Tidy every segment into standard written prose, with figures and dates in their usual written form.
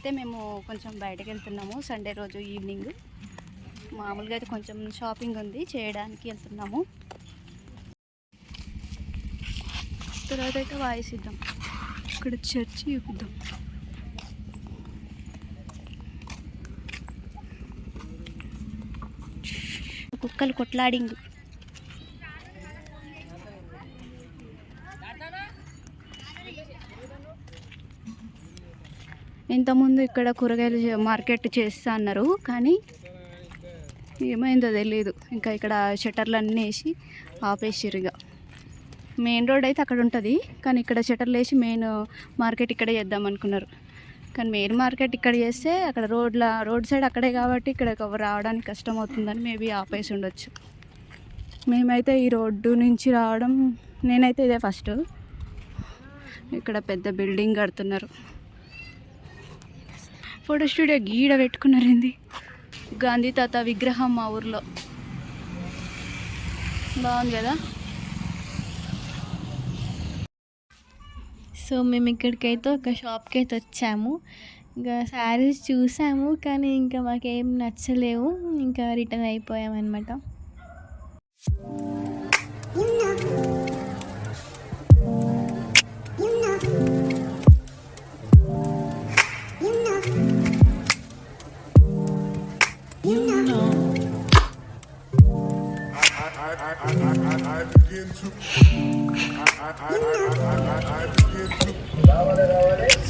ఇప్పుడైతే మేము కొంచెం బయటకు వెళ్తున్నాము. సండే రోజు ఈవినింగ్ మామూలుగా అయితే కొంచెం షాపింగ్ ఉంది, చేయడానికి వెళ్తున్నాము. తర్వాత అయితే వాయిస్ ఇద్దాం, ఇక్కడ చర్చి చూపిద్దాం. కుక్కలు కొట్లాడింగ్. ఇంతకుముందు ఇక్కడ కూరగాయలు మార్కెట్ చేస్తా అన్నారు, కానీ ఏమైందో తెలియదు. ఇంకా ఇక్కడ షట్టర్లు అన్నీ వేసి ఆపేసారు. ఇక మెయిన్ రోడ్ అయితే అక్కడ ఉంటుంది, కానీ ఇక్కడ షట్టర్లు వేసి మెయిన్ మార్కెట్ ఇక్కడే చేద్దాం అనుకున్నారు. కానీ మెయిన్ మార్కెట్ ఇక్కడ చేస్తే అక్కడ రోడ్ సైడ్ అక్కడే కాబట్టి ఇక్కడ రావడానికి కష్టం అవుతుందని మేబీ ఆపేసి ఉండొచ్చు. మేమైతే ఈ రోడ్డు నుంచి రావడం, నేనైతే ఇదే ఫస్ట్. ఇక్కడ పెద్ద బిల్డింగ్ కడుతున్నారు. ఫోటో స్టూడియో గీడ పెట్టుకున్నారు. ఏంది గాంధీ తాత విగ్రహం మా ఊర్లో, బాగుంది కదా. సో మేము ఇక్కడికైతే ఒక షాప్కి అయితే వచ్చాము. ఇంకా శారీస్ చూసాము, కానీ ఇంకా మాకేం నచ్చలేవు, ఇంకా రిటర్న్ అయిపోయామన్నమాట.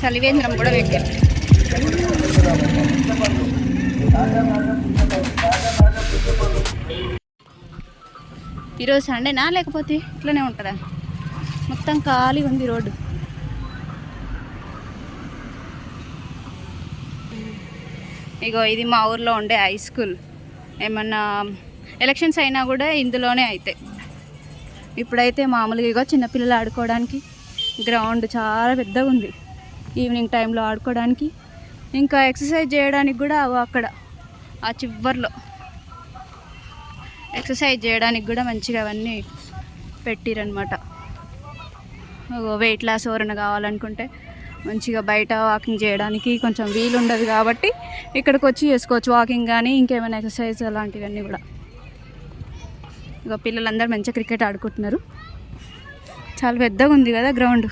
చలివేంద్రం కూడా పెట్టారు. ఈరోజు సండేనా లేకపోతే ఇట్లనే ఉంటుందా? మొత్తం ఖాళీ ఉంది రోడ్డు. ఇగో ఇది మా ఊర్లో ఉండే హై స్కూల్. ఏమన్నా ఎలక్షన్స్ అయినా కూడా ఇందులోనే అవుతాయి. ఇప్పుడైతే మామూలుగా ఇగో చిన్నపిల్లలు ఆడుకోవడానికి గ్రౌండ్ చాలా పెద్దగా ఉంది. ఈవినింగ్ టైంలో ఆడుకోవడానికి, ఇంకా ఎక్సర్సైజ్ చేయడానికి కూడా అక్కడ ఆ చివర్లో ఎక్సర్సైజ్ చేయడానికి కూడా మంచిగా అవన్నీ పెట్టిరనమాట. వెయిట్ లాస్ ఎవరైనా కావాలనుకుంటే మంచిగా బయట వాకింగ్ చేయడానికి కొంచెం వీలు ఉండదు కాబట్టి ఇక్కడికి వచ్చి చేసుకోవచ్చు వాకింగ్, కానీ ఇంకేమైనా ఎక్సర్సైజ్ అలాంటివన్నీ కూడా. ఇక పిల్లలందరూ మంచిగా క్రికెట్ ఆడుకుంటున్నారు. చాలా పెద్దగా ఉంది కదా గ్రౌండ్.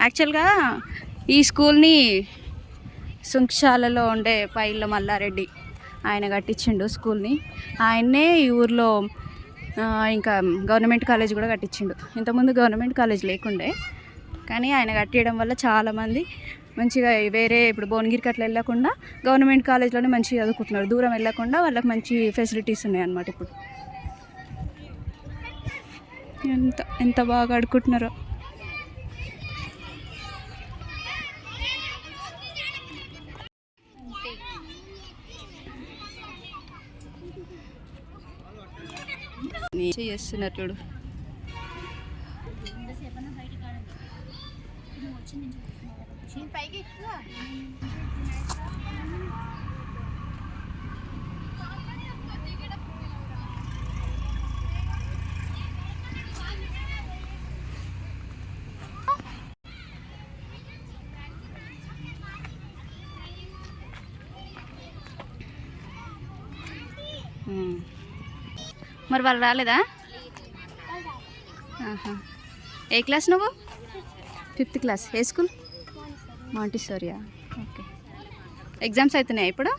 యాక్చువల్గా ఈ స్కూల్ని సుంక్షాలలో ఉండే పైళ్ళ మల్లారెడ్డి ఆయన కట్టించిండు స్కూల్ని. ఆయన్నే ఈ ఊర్లో ఇంకా గవర్నమెంట్ కాలేజ్ కూడా కట్టించిండు. ఇంతకుముందు గవర్నమెంట్ కాలేజ్ లేకుండే, కానీ ఆయన కట్టియడం వల్ల చాలామంది మంచిగా వేరే ఇప్పుడు భువనగిరికి అట్లా వెళ్ళకుండా గవర్నమెంట్ కాలేజ్లోనే మంచిగా చదువుకుంటున్నారు. దూరం వెళ్ళకుండా వాళ్ళకి మంచి ఫెసిలిటీస్ ఉన్నాయి అన్నమాట. ఇప్పుడు ఎంత బాగా ఆడుకుంటున్నారో. చేస్తున్నారు చూడు. మరి వాళ్ళు రాలేదా? ఏ క్లాస్ నువ్వు? 5th class. ఏ స్కూల్? మాంటిసోరియా. ఓకే. ఎగ్జామ్స్ అవుతున్నాయా ఇప్పుడు?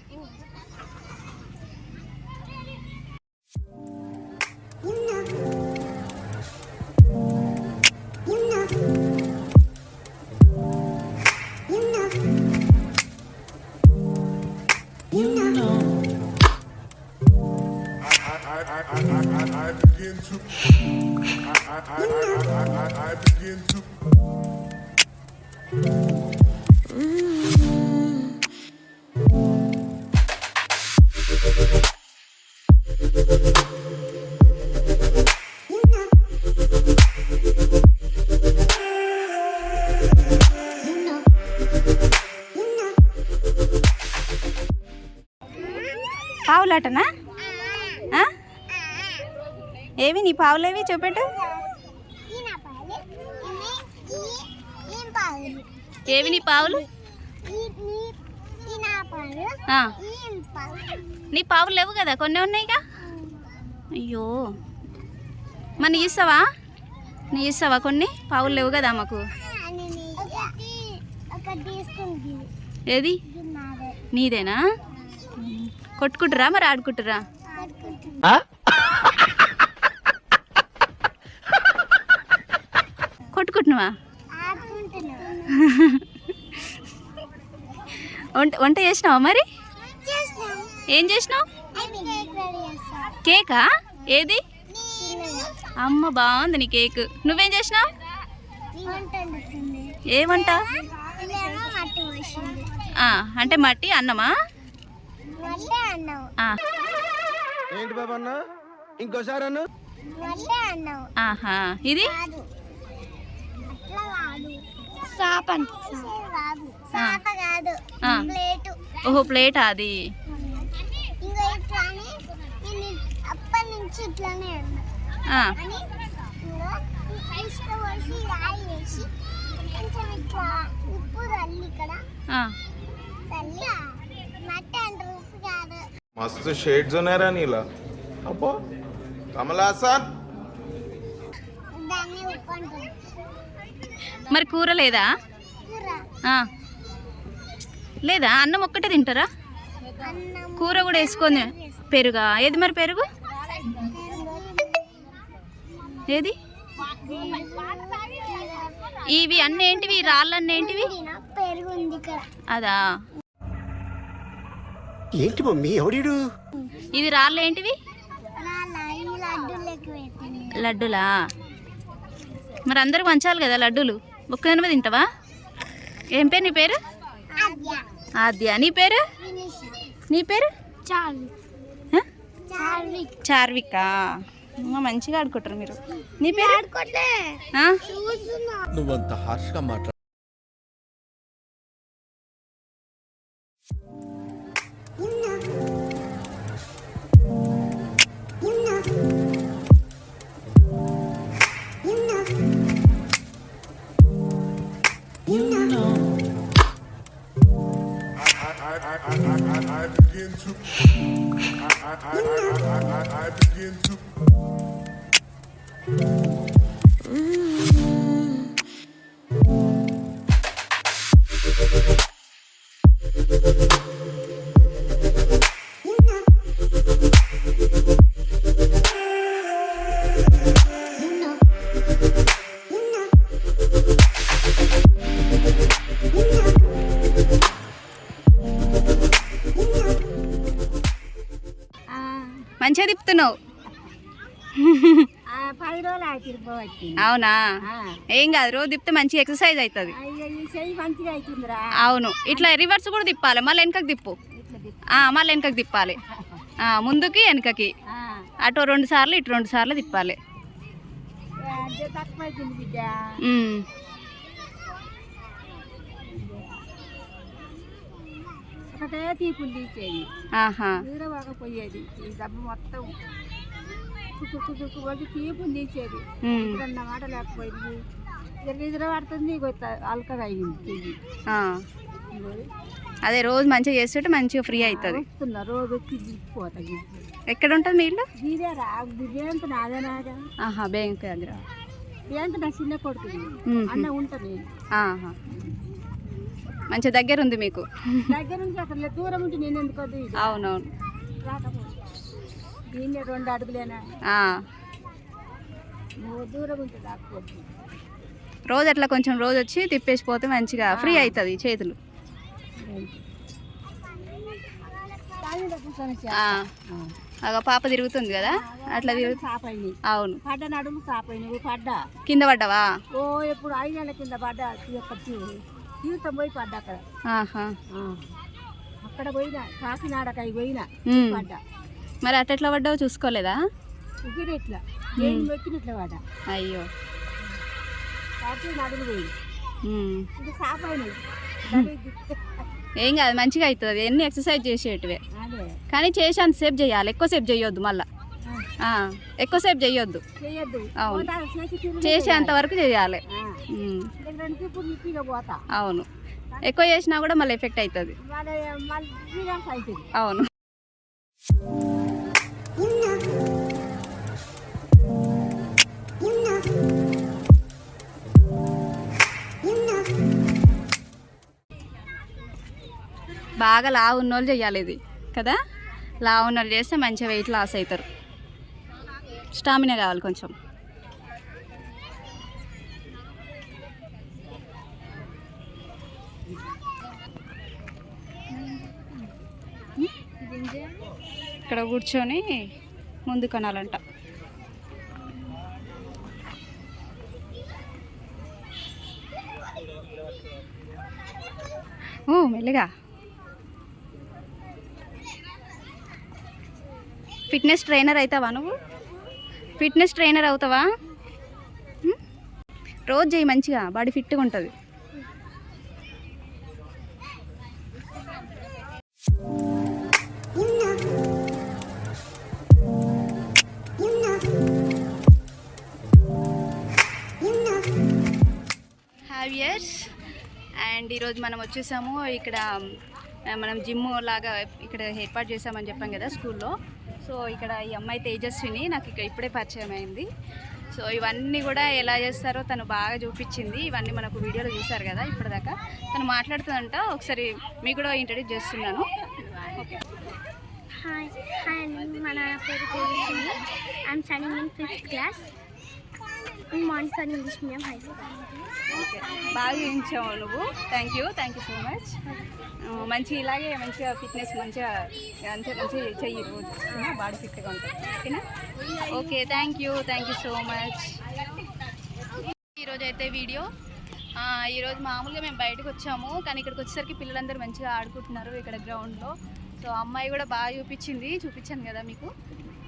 పావులాటనా? ఏవి నీ పావులేవి చూపెట్టు. ఏవి నీ పావులు? ఆ. నీ పావులు లేవు కదా, కొన్ని ఉన్నాయిగా. అయ్యో, మరి నీ ఇస్తావా కొన్ని? పావులు లేవు కదా మాకు. ఏది నీదేనా? కొట్టుకుంటురా మరి ఆడుకుంటురా? కొట్టుకుంటున్నావా? వంట చేసినావా మరి? ఏం చేసినావు? కేకా? ఏది? అమ్మ బాగుంది నీ కేక్. నువ్వేం చేసినావు? ఏ వంట? అంటే మట్టి అన్నమా? ఆహా, ఇది ఓహో ప్లేట్ అది. मस्त शेड्स ఉన్నాయి రా నీలా. అబ్బో కమలాసన్. మరి కూర లేదా? లేదా? అన్నం ఒక్కటే తింటారా? కూర కూడా వేసుకొని పెరుగా? ఏది మరి పెరుగు? ఏది? ఇవి అన్నీ ఏంటివి? రాళ్ళన్నీ ఏంటివి? అదా ఏంటి మమ్మీ ఎవడీడు? ఇది రాళ్ళు ఏంటివి? లడ్డులా? మరి అందరికి పంచాలి కదా లడ్డూలు. ఒక్కదానివే తింటావా? ఏం పేరు నీ పేరు? ఆద్య. నీ పేరు? నీ పేరు? చార్వికా. మంచిగా ఆడుకుంటారు మీరు. నీ పేరు? నువ్వంత హార్ష్గా మాట్లాడు. I begin to మంచిగా తిప్పుతున్నావు. అవునా? ఏం కాదు, రోజు తిప్పితే మంచిగా ఎక్సర్సైజ్ అవుతుంది. అవును, ఇట్లా రివర్స్ కూడా తిప్పాలి. మళ్ళీ వెనకకి తిప్పు. మళ్ళీ వెనకకి తిప్పాలి. ముందుకి వెనకకి, అటు 2 సార్లు ఇటు 2 సార్లు తిప్పాలి. ఒకటే తీపులు తీసేది, పోయేది. ఈ డబ్బు మొత్తం కుక్కు తీపులు తీసేది. మాట లేకపోయింది, నిద్ర పడుతుంది. అల్కగా అయింది. అదే రోజు మంచిగా చేస్తుంటే మంచిగా ఫ్రీ అవుతుంది. రోజు వచ్చి దిగిపోతుంది. ఎక్కడ ఉంటుంది మీ ఇల్లు? ఇదేరా బియ్యంత నాదేనాగా. బ్యాంక్ దగ్గర. బియ్యంత నా చిన్న కొడుకు అన్న ఉంటుంది. మంచి దగ్గర ఉంది మీకు. దగ్గర నుంచి అసలు దూరం ఉంటే నేను ఎందుకు? అవునవును. దీన్ని 2 అడుగులేనా? దూరం ఉంటే రాకపోతే రోజు అట్లా కొంచెం రోజు వచ్చి తిప్పేసిపోతే మంచిగా ఫ్రీ అవుతుంది చేతులు. పాప తిరుగుతుంది కదా, అట్లా తిరుగుతుంది. అవును. పడ్డ నడుము సాపైనవి. పడ్డా కింద పడ్డావా? ఎప్పుడు 5 నెలల కింద పడ్డా. జీవితం పోయి పడ్డా అక్కడ. అక్కడ పోయినా, కాకినాడకాయ పోయినా పడ్డా. మరి అట్లా పడ్డావు చూసుకోలేదా? ఇట్లా నేను పెట్టినట్లా పడ్డా. అయ్యో, నడుము పోయి ఇది సాపైనవి. ఏం కాదు, మంచిగా అవుతుంది. ఎన్ని ఎక్సర్సైజ్ చేసేటివే, కానీ చేసి అంతసేపు చేయాలి. ఎక్కువసేపు చేయొద్దు. మళ్ళీ ఎక్కువసేపు చేయొద్దు. చేయొద్దు. అవును. పోతా చేసి తిరిగి చేసేంత వరకు చేయాలి. ఆ. ఉమ్, దగ్గర నుంచి ఇప్పుడు నిప్పిగా పోతా అవును. ఎక్కువ చేసినా కూడా మళ్ళీ ఎఫెక్ట్ అవుతుంది. మళ్ళీ శ్రీరామ్ అవుతుంది. అవును. బాగా లావు ఉన్నోళ్ళు చేయాలి ఇది కదా. లావు ఉన్నోళ్ళు చేస్తే మంచిగా వెయిట్ లాస్ అవుతారు. స్టామినా కావాలి కొంచెం. ఇక్కడ కూర్చొని ముందు కొనాలంట. ఓ మెల్లిగా. ఫిట్నెస్ ట్రైనర్ అవుతావా నువ్వు? ఫిట్నెస్ ట్రైనర్ అవుతావా? రోజు చేయి, మంచిగా బాడీ ఫిట్గా ఉంటుంది. హ్యావియర్స్ అండ్ ఈరోజు మనం వచ్చేసాము. ఇక్కడ మనం జిమ్ లాగా ఇక్కడ ఏర్పాటు చేసామని చెప్పాం కదా స్కూల్లో. సో ఇక్కడ ఈ అమ్మాయి తేజస్విని నాకు ఇక్కడ ఇప్పుడే పరిచయం అయింది. సో ఇవన్నీ కూడా ఎలా చేస్తారో తను బాగా చూపించింది. ఇవన్నీ మనకు వీడియోలో చూసారు కదా ఇప్పటిదాకా. తను మాట్లాడుతుందంట, ఒకసారి మీకు కూడా ఇంట్రడ్యూస్ చేస్తున్నాను. ఓకే. హాయ్ అండి, మన పేరు Tejaswini. I'm studying in 5th class in Montessori English medium high school. Okay, బాగా చూపించావు నువ్వు. Thank you so much. మంచి ఇలాగే మంచిగా ఫిట్నెస్ మంచిగా చెయ్యి రోజు, బాడీ ఫిట్గా ఉంటుంది. ఓకేనా? Okay, thank you so much. ఈరోజు అయితే వీడియో ఈరోజు మామూలుగా మేము బయటకు వచ్చాము, కానీ ఇక్కడికి వచ్చేసరికి పిల్లలందరూ మంచిగా ఆడుకుంటున్నారు ఇక్కడ గ్రౌండ్లో. సో అమ్మాయి కూడా బాగా చూపించాను కదా మీకు.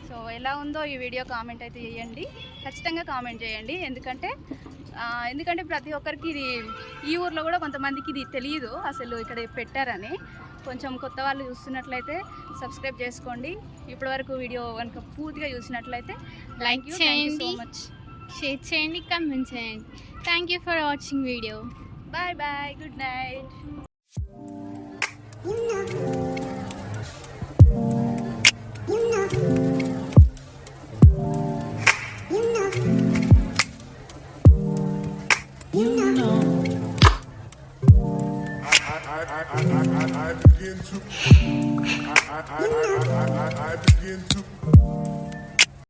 సో ఎలా ఉందో ఈ వీడియో కామెంట్ అయితే చేయండి, ఖచ్చితంగా కామెంట్ చేయండి. ఎందుకంటే ప్రతి ఒక్కరికి ఇది, ఈ ఊర్లో కూడా కొంతమందికి ఇది తెలియదు అసలు ఇక్కడ పెట్టారని. కొంచెం కొత్త వాళ్ళు చూస్తున్నట్లయితే సబ్స్క్రైబ్ చేసుకోండి. ఇప్పటివరకు వీడియో కనుక పూర్తిగా చూసినట్లయితే లైక్ చేయండి, షేర్ చేయండి, కామెంట్ చేయండి. Thank you for watching video. Bye, good night. I begin to